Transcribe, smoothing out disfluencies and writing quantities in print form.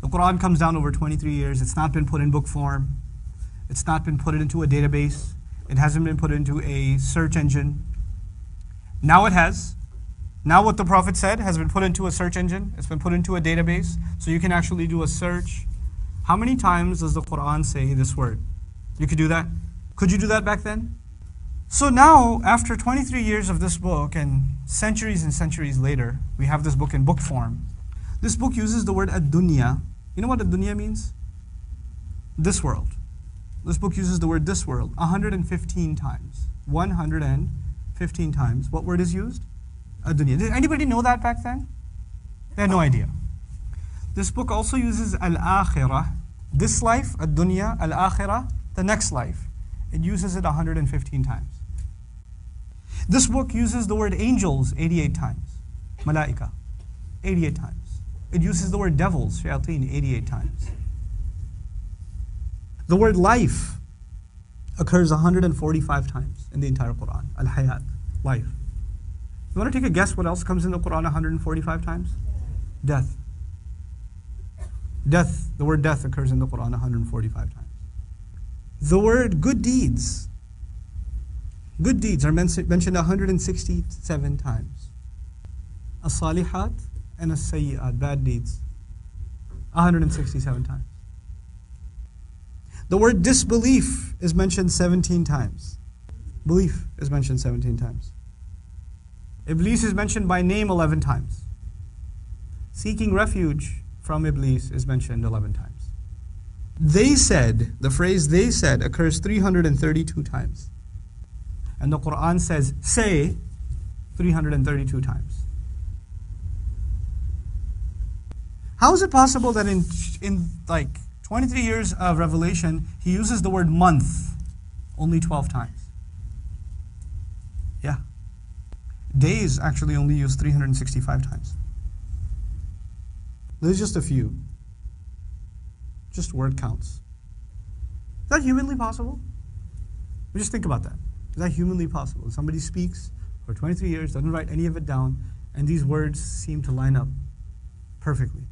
The Quran comes down over 23 years. It's not been put in book form. It's not been put into a database. It hasn't been put into a search engine. Now it has. Now what the Prophet said has been put into a search engine. It's been put into a database. So you can actually do a search. How many times does the Quran say this word? You could do that. Could you do that back then? So now, after 23 years of this book and centuries later, we have this book in book form. This book uses the word ad-dunya. You know what ad-dunya means? This world. This book uses the word this world 115 times. 115 times. What word is used? Ad-dunya. Did anybody know that back then? They had no idea. This book also uses al-akhirah. This life, ad-dunya, al-akhirah, the next life. It uses it 115 times. This book uses the word angels 88 times. Malaika, 88 times. It uses the word devils, shayateen, 88 times. The word life occurs 145 times in the entire Quran. Al-hayat, life. You want to take a guess what else comes in the Quran 145 times? Death. Death, the word death occurs in the Quran 145 times. The word good deeds. Good deeds are mentioned 167 times. As-salihat and as-sayyi'at, bad deeds, 167 times. The word disbelief is mentioned 17 times. Belief is mentioned 17 times. Iblis is mentioned by name 11 times. Seeking refuge from Iblis is mentioned 11 times. They said, the phrase they said occurs 332 times. And the Quran says, say 332 times. How is it possible that in like 23 years of revelation, he uses the word month only 12 times? Yeah. Days actually only used 365 times. There's just a few. Just word counts. Is that humanly possible? Just think about that. Is that humanly possible? Somebody speaks for 23 years, doesn't write any of it down, and these words seem to line up perfectly.